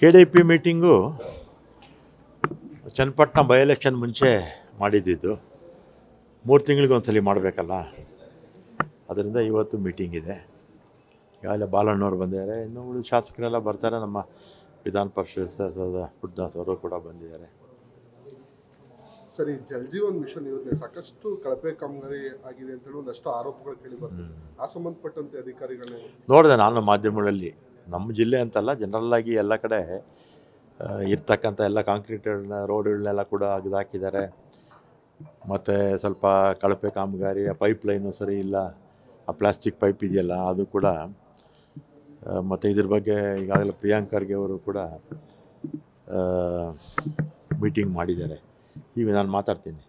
KDP meeting Channapatna by election ಮುಂಚೆ ಮಾಡಿದ್ದು 3 ತಿಂಗಳಿಗೆ ಒಂದ್ಸಲಿ ಮಾಡಬೇಕಲ್ಲ, ಅದರಿಂದ ಇವತ್ತು ಮೀಟಿಂಗ್ ಇದೆ. ಈಗಾಗಲೇ ಬಾಲಣ್ಣವ್ರು ಬಂದಿದ್ದಾರೆ, ಇನ್ನೂ ಉಳಿದ ಶಾಸಕರೆಲ್ಲ ಬರ್ತಾರೆ. ನಮ್ಮ ವಿಧಾನ ಪರಿಷತ್ ಸದಸ್ಯರಾದ ಪುಟ್ಟದಾಸ್ ಅವರು ಕೂಡ ಬಂದಿದ್ದಾರೆ. ಸರಿ, ಜಲಜೀವನ್ ಮಿಷನ್ ಯೋಜನೆ ಸಾಕಷ್ಟು ಕಳಪೆ ಕಾಮಗಾರಿ ಆಗಿದೆ ಅಂತ ಹೇಳಿ ಒಂದಷ್ಟು ಆರೋಪಗಳು ಕೇಳಿ ಬರ್ತದೆ. ಆ ಸಂಬಂಧಪಟ್ಟಂತೆ ಅಧಿಕಾರಿಗಳು ನೋಡಿದೆ ನಾನು ಮಾಧ್ಯಮಗಳಲ್ಲಿ, ನಮ್ಮ ಜಿಲ್ಲೆ ಅಂತಲ್ಲ, ಜನರಲ್ಲಾಗಿ ಎಲ್ಲ ಕಡೆ ಇರ್ತಕ್ಕಂಥ ಎಲ್ಲ ಕಾಂಕ್ರೀಟ್ಗಳನ್ನ ರೋಡ್ಗಳನ್ನೆಲ್ಲ ಕೂಡ ಅಗದಾಕಿದ್ದಾರೆ. ಮತ್ತು ಸ್ವಲ್ಪ ಕಳಪೆ ಕಾಮಗಾರಿ, ಆ ಪೈಪ್ಲೈನು ಸರಿ ಇಲ್ಲ, ಆ ಪ್ಲಾಸ್ಟಿಕ್ ಪೈಪ್ ಇದೆಯಲ್ಲ ಅದು ಕೂಡ. ಮತ್ತು ಇದ್ರ ಬಗ್ಗೆ ಈಗಾಗಲೇ ಪ್ರಿಯಾಂಕ್ ಖರ್ಗೆ ಅವರು ಕೂಡ ಮೀಟಿಂಗ್ ಮಾಡಿದ್ದಾರೆ. ಈಗ ನಾನು ಮಾತಾಡ್ತೀನಿ,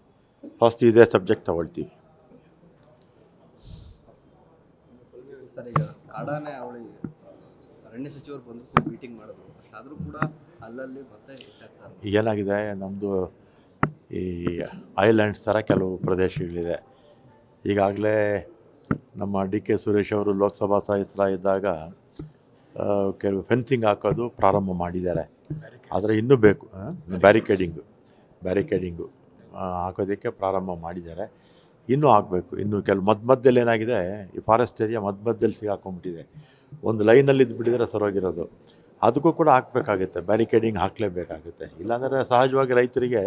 ಫಸ್ಟ್ ಇದೇ ಸಬ್ಜೆಕ್ಟ್ ತಗೊಳ್ತೀವಿ. ಸರ್, ಈಗ ಕಾಡಾನೆ ಅವಳಿ ಅರಣ್ಯ ಸಚಿವರು ಬಂದು ಮೀಟಿಂಗ್ ಮಾಡಿದ್ರು, ಆದರೂ ಕೂಡ ಅಲ್ಲಲ್ಲಿ ಮತ್ತೆ ಹೆಚ್ಚಾಗ್ತಾರೆ. ಏನಾಗಿದೆ, ನಮ್ಮದು ಈ ಐಲ್ಯಾಂಡ್ಸ್ ಥರ ಕೆಲವು ಪ್ರದೇಶಗಳಿದೆ. ಈಗಾಗಲೇ ನಮ್ಮ DK ಸುರೇಶ್ ಅವರು ಲೋಕಸಭಾ ಸದಸ್ಯರಾಗಿದ್ದಾಗ ಕೆಲವು ಫೆನ್ಸಿಂಗ್ ಹಾಕೋದು ಪ್ರಾರಂಭ ಮಾಡಿದ್ದಾರೆ. ಆದರೆ ಇನ್ನೂ ಬೇಕು, ಬ್ಯಾರಿಕೇಡಿಂಗು ಹಾಕೋದಕ್ಕೆ ಪ್ರಾರಂಭ ಮಾಡಿದ್ದಾರೆ. ಇನ್ನೂ ಆಗಬೇಕು. ಇನ್ನು ಕೆಲವು ಮಧ್ಯದಲ್ಲಿ ಏನಾಗಿದೆ, ಈ ಫಾರೆಸ್ಟ್ ಏರಿಯಾ ಮಧ್ಯದಲ್ಲಿ ಸಿಗಾಕೊಂಡ್ಬಿಟ್ಟಿದೆ. ಒಂದು ಲೈನಲ್ಲಿ ಇದ್ದುಬಿಟ್ಟಿದ್ರೆ ಸರೋಗಿರೋದು, ಅದಕ್ಕೂ ಕೂಡ ಹಾಕಬೇಕಾಗುತ್ತೆ, ಬ್ಯಾರಿಕೇಡಿಂಗ್ ಹಾಕಲೇಬೇಕಾಗುತ್ತೆ. ಇಲ್ಲಾಂದರೆ ಸಹಜವಾಗಿ ರೈತರಿಗೆ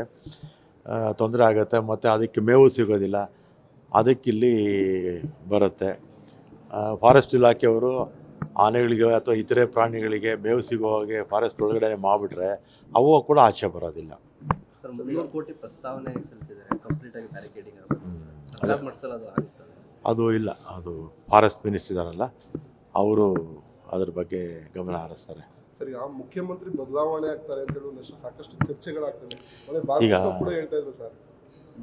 ತೊಂದರೆ ಆಗುತ್ತೆ, ಮತ್ತು ಅದಕ್ಕೆ ಮೇವು ಸಿಗೋದಿಲ್ಲ, ಅದಕ್ಕಿಲ್ಲಿ ಬರುತ್ತೆ. ಫಾರೆಸ್ಟ್ ಇಲಾಖೆಯವರು ಆನೆಗಳಿಗೆ ಅಥವಾ ಇತರೆ ಪ್ರಾಣಿಗಳಿಗೆ ಮೇವು ಸಿಗೋ ಹಾಗೆ ಫಾರೆಸ್ಟ್ ಒಳಗಡೆ ಮಾಡಿಬಿಟ್ರೆ ಅವು ಕೂಡ ಆಚೆ ಬರೋದಿಲ್ಲ. ಸರ್, 300 ಕೋಟಿ ಪ್ರಸ್ತಾವನೆ ಸಲ್ಲಿಸಿದ್ದಾರೆ ಕಂಪ್ಲೀಟಾಗಿ ಬ್ಯಾರಿಕೇಡಿಂಗ್ ಅದು ಇಲ್ಲ, ಅದು ಫಾರೆಸ್ಟ್ ಮಿನಿಸ್ಟರ್ ಇದ್ದಾರಲ್ಲ ಅವರು ಅದ್ರ ಬಗ್ಗೆ ಗಮನ ಹರಿಸ್ತಾರೆ. ಸರಿ, ಆ ಮುಖ್ಯಮಂತ್ರಿ ಬದಲಾವಣೆ ಆಗ್ತಾರೆ ಅಂತ ಹೇಳಿ ಒಂದಷ್ಟು ಸಾಕಷ್ಟು ಚರ್ಚೆಗಳಾಗ್ತದೆ. ಈಗ ಕೂಡ ಹೇಳ್ತಾ ಇದ್ರು ಸರ್,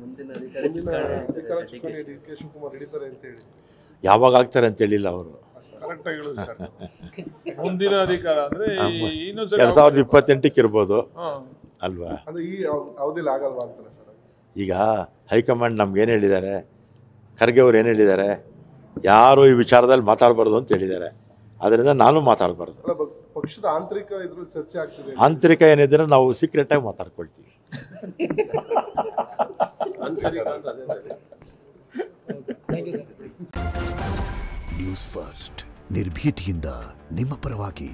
ಮುಂದಿನ ಅಧಿಕಾರ ಚುಕ್ಕಾಣಿ DK ಶಿವಕುಮಾರ್ ಹಿಡಿತಾರೆ ಅಂತ ಹೇಳಿ. ಯಾವಾಗ ಆಗ್ತಾರೆ ಅಂತ ಹೇಳಿಲ್ಲ ಅವರು. ಕರೆಕ್ಟ್ ಆಗಿ ಹೇಳೋದು ಸರ್. ಮುಂದಿನ ಅಧಿಕಾರ ಅಂದ್ರೆ 2028ಕ್ಕೆ ಇರ್ಬೋದು ಅಲ್ವಾ? ಅಂದ್ರೆ ಈ ಅವಧಿಯಲ್ಲಿ ಆಗಲ್ವಾ ಅಂತಾರೆ ಸರ್. ಈಗ ಹೈಕಮಾಂಡ್ ನಮ್ಗೇನು ಹೇಳಿದ್ದಾರೆ, ಖರ್ಗೆ ಅವ್ರು ಏನು ಹೇಳಿದ್ದಾರೆ, ಯಾರು ಈ ವಿಚಾರದಲ್ಲಿ ಮಾತಾಡಬಾರ್ದು ಅಂತ ಹೇಳಿದ್ದಾರೆ. ಅದರಿಂದ ನಾನು ಮಾತಾಡಬಾರ್ದು. ಪಕ್ಷದ ಆಂತರಿಕ ಇದ್ರಲ್ಲಿ ಚರ್ಚೆ ಆಗ್ತಿದೆ. ಆಂತರಿಕ ಏನಿದ್ರೆ ನಾವು ಸೀಕ್ರೆಟಾಗಿ ಮಾತಾಡ್ಕೊಳ್ತೀವಿ. ನ್ಯೂಸ್ ಫಸ್ಟ್, ನಿರ್ಭೀತಿಯಿಂದ ನಿಮ್ಮ ಪರವಾಗಿ.